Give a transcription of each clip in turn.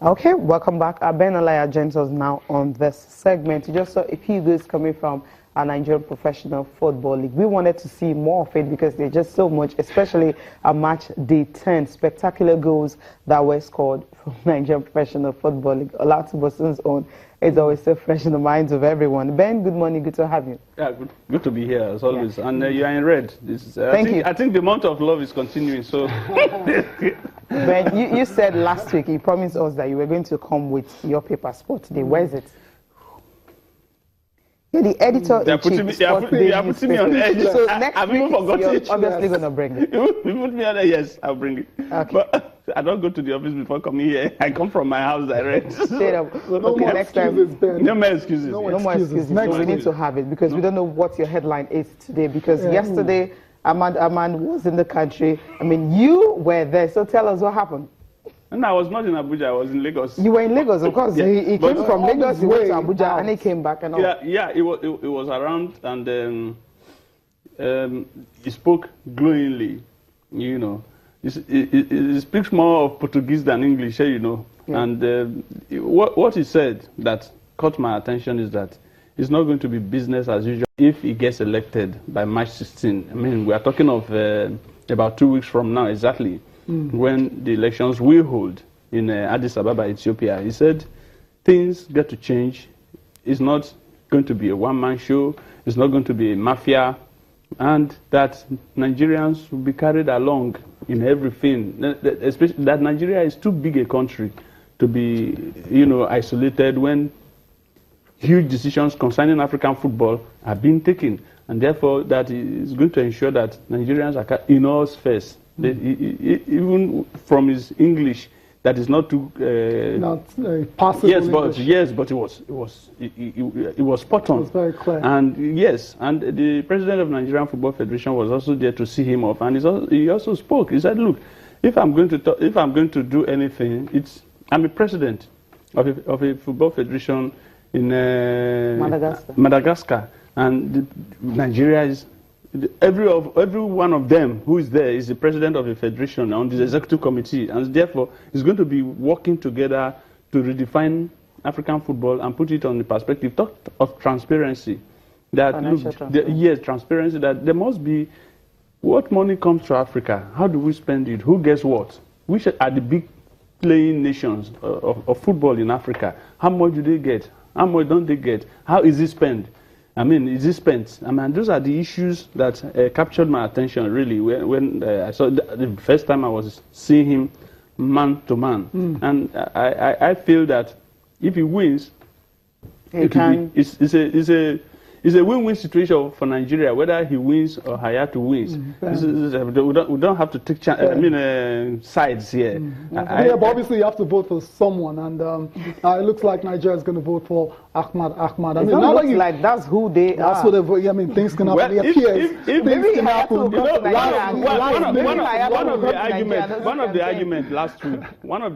Okay, welcome back. Ben Olaya joins us now on this segment. You just saw a few goals coming from our Nigerian Professional Football League. We wanted to see more of it because there's just so much, especially a match day 10. Spectacular goals that were scored from Nigerian Professional Football League. Olatubosun's own is always so fresh in the minds of everyone. Ben, good morning. Good to have you. Yeah, good to be here as always. Yeah. And you are in red. Thank you. I think the month of love is continuing. So, Ben, you said last week, you promised us that you were going to come with your paper sport today. Where is it? You're the editor in chief. They are putting me on the edge. So next week, you're obviously going to bring it. You put me on the yes, I'll bring it. Okay. But I don't go to the office before coming here. I come from my house direct. Straight up. No more next excuses, time. Ben. No more excuses. No more excuses. So we need to have it because we don't know what your headline is today. Because yesterday, Ahmad was in the country. I mean, you were there. So tell us what happened. And I was not in Abuja. I was in Lagos. You were in Lagos, of course. Yeah. He came from Lagos, he went to Abuja, and he came back and all. Yeah. It was around, and he spoke glowingly. You know, he speaks more of Portuguese than English. You know, yeah. And what he said that caught my attention is that it's not going to be business as usual if he gets elected by March 16. I mean, we are talking of about 2 weeks from now exactly. When the elections will hold in Addis Ababa, Ethiopia. He said things get to change. It's not going to be a one-man show. It's not going to be a mafia. And that Nigerians will be carried along in everything. Especially that Nigeria is too big a country to be, isolated when huge decisions concerning African football are being taken. And therefore, that is going to ensure that Nigerians are in all spheres. Even from his English, that is not too possible. Yes, but it was spot on. It was very clear. And yes, and the president of Nigerian Football Federation was also there to see him off, and he also spoke. He said, "Look, if I'm going to do anything, I'm a president of a football federation in Madagascar, and Nigeria is." Every one of them who is there is the president of the federation on the executive committee, and therefore is going to be working together to redefine African football and put it on the perspective of transparency. Transparency. That there must be what money comes to Africa. How do we spend it? Who gets what? Which are the big playing nations of football in Africa? How much do they get? How much don't they get? How is it spent? I mean, is it spent? I mean, those are the issues that captured my attention, really, when I saw the first time I was seeing him man to man. And I feel that if he wins, it's a win-win situation for Nigeria, whether he wins or Hayatu wins. We don't have to take sides here. But obviously you have to vote for someone, and it looks like Nigeria is going to vote for Ahmad. I mean, not like that's who they are. That's what they vote. I mean, things can happen. It appears things can happen. One of the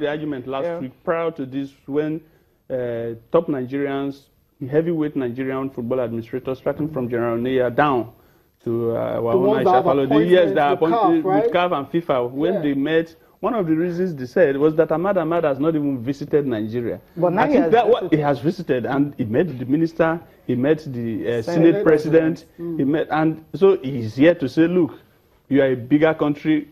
arguments last week, prior to this, when top Nigerians, heavyweight Nigerian football administrators, starting from General Neya down to with CAF and FIFA, when they met, one of the reasons they said was that Ahmad has not even visited Nigeria. But now he has visited, and he met the minister, he met the Senate president, and so he's here to say, look, you are a bigger country.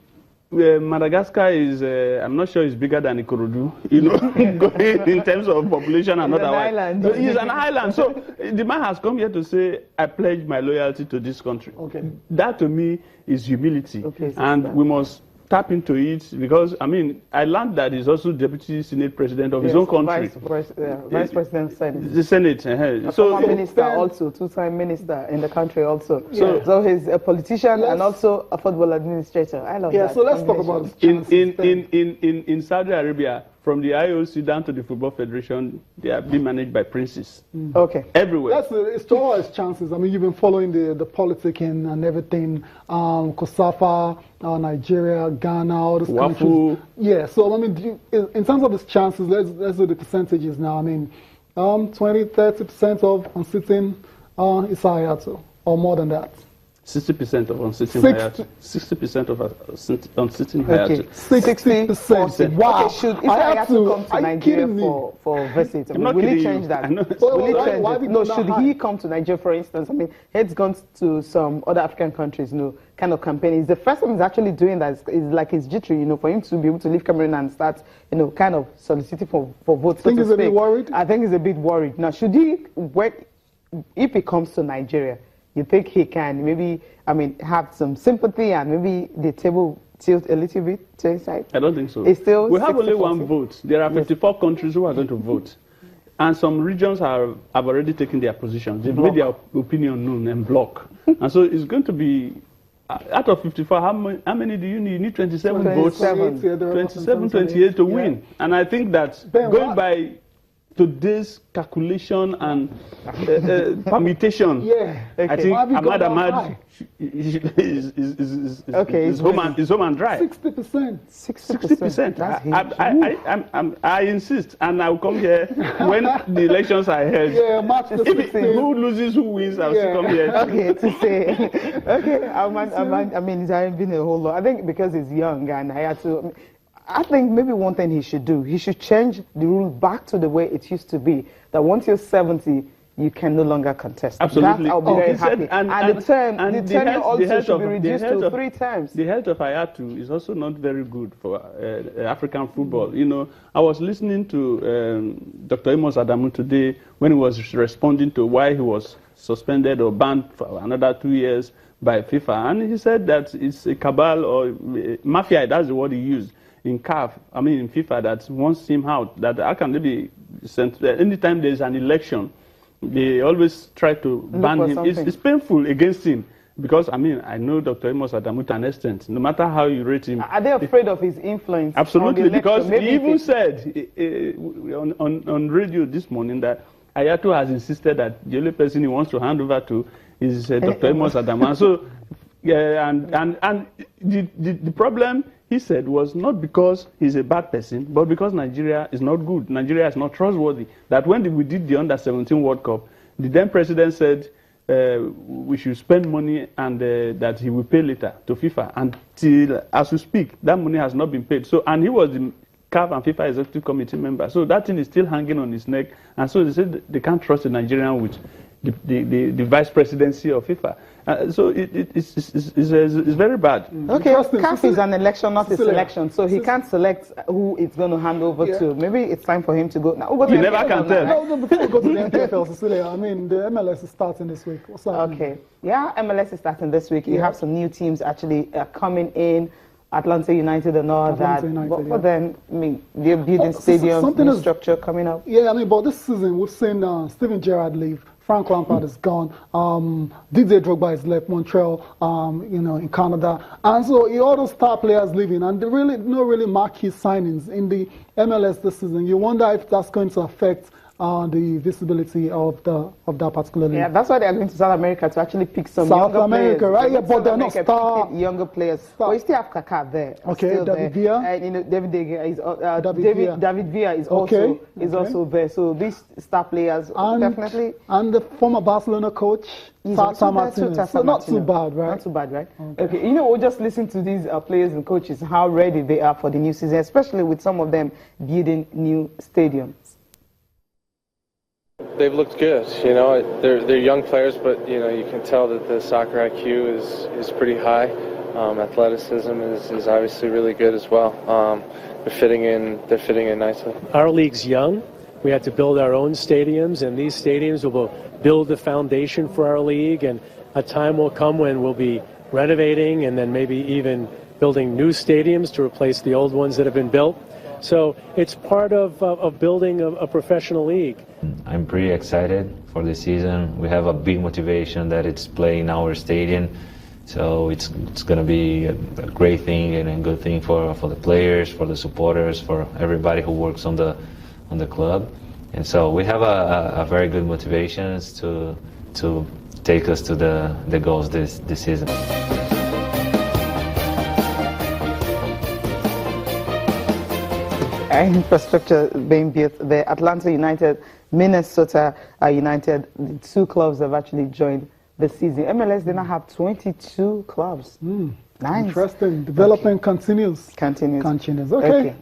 Madagascar is, I'm not sure it's bigger than Ikorodu, in terms of population and otherwise. It's an island. So the man has come here to say, I pledge my loyalty to this country. Okay. That to me is humility. And we must tap into it because, I mean, I learned that he's also deputy Senate president of his own country. Vice President Senate. The Senate. Former minister also, two-time minister in the country also. So he's a politician and also a football administrator. I love that. So let's talk about in Saudi Arabia, from the IOC down to the Football Federation, they are being managed by princes. Okay. Everywhere. It's to all his chances. I mean, you've been following the politicking and everything. Kosafa, Nigeria, Ghana, all these countries. Yeah, so I mean, in terms of his chances, let's do the percentages now. I mean, 20-30% of unseating Issa Hayatou, or more than that. 60% of on-sitting Hayatou. 60% of on-sitting Hayatou. 60%. Wow. Okay, should if Hayatou come to Nigeria for visit, will he change that? Will he change it? No, should he come to Nigeria, for instance? I mean, he's gone to some other African countries, kind of campaign. It's the first time he's actually doing that. It's like his jittery, for him to be able to leave Cameroon and start, kind of soliciting for votes. I think he's a bit worried. I think he's a bit worried. Now, should he if he comes to Nigeria? You think he can maybe, have some sympathy and maybe the table tilt a little bit to his side? I don't think so. It's still we have only one vote. There are 54 countries who are going to vote. And some regions have already taken their position. They've made their opinion known and block. And so it's going to be, out of 54, how many do you need? You need 27 votes. 27, 28 to win. And I think that going by today's calculation and permutation, I think Ahmad is home and dry. 60%. 60%. I insist, and I'll come here when the elections are held. Yeah, March the 16th. Who loses, who wins, I'll still come here. Okay, to say. Okay, it's already been a whole lot. I think because he's young and I had to. I think maybe one thing he should do, he should change the rule back to the way it used to be. That once you're 70, you can no longer contest. Absolutely. That I'll be very happy. The term also should be reduced to 3 times. The health of Hayatou is also not very good for African football. I was listening to Dr. Amos Adamu today when he was responding to why he was suspended or banned for another 2 years by FIFA. And he said that it's a cabal or mafia, that's the word he used. In CAF, in FIFA, that wants him out. That how can they be sent? Anytime there's an election, they always try to ban him. It's painful against him because I know Dr. Amos Adamu to an extent. No matter how you rate him, are they afraid of his influence? Absolutely, because he even said on radio this morning that Hayatou has insisted that the only person he wants to hand over to is Dr. Amos Adamu. So, and the problem, he said, was not because he's a bad person, but because Nigeria is not good. Nigeria is not trustworthy. That when we did the Under-17 World Cup, the then president said we should spend money and that he will pay later to FIFA. Until, as we speak, that money has not been paid. So, and he was the CAF and FIFA Executive Committee member. So that thing is still hanging on his neck. And so they said they can't trust the Nigerian with the vice presidency of FIFA. So it's very bad. Okay, CAF is an election, not a selection, so he can't select who it's going to hand over to. Maybe it's time for him to go. Now, you never can tell. No, before we go to the NFL, Cecilia, the MLS is starting this week. What's up? Okay, yeah, MLS is starting this week. You have some new teams actually coming in. Atlanta United and all that. But then, they're building stadiums, new structure coming up. Yeah, but this season we've seen Steven Gerrard leave. Frank Lampard is gone. Didier Drogba has left Montreal, in Canada. And so all those star players leaving, and there really no marquee signings in the MLS this season. You wonder if that's going to affect the visibility of that particular league. Yeah, that's why they're going to South America to actually pick some South younger America, players. Right? Yeah, but they're not star. Younger players. But you still have Kaká there. Okay, David Villa. And David De Gea is David Villa is also there. So these star players definitely. And the former Barcelona coach, Tata Martinez. So not too bad, right? Not too bad, right? Okay. We'll just listen to these players and coaches, how ready they are for the new season, especially with some of them building new stadiums. They've looked good, They're young players, but you can tell that the soccer IQ is pretty high. Athleticism is obviously really good as well. They're fitting in nicely. Our league's young. We had to build our own stadiums, and these stadiums will build the foundation for our league. And a time will come when we'll be renovating and then maybe even building new stadiums to replace the old ones that have been built. So it's part of building a professional league. I'm pretty excited for the season. We have a big motivation that it's playing our stadium. So it's going to be a great thing and a good thing for the players, for the supporters, for everybody who works on the club. And so we have a very good motivations to take us to the goals this season. Infrastructure being built there. Atlanta United, Minnesota United, the two clubs have actually joined this season. MLS did not have 22 clubs. Nice. Interesting. Development continues. Continues. Okay.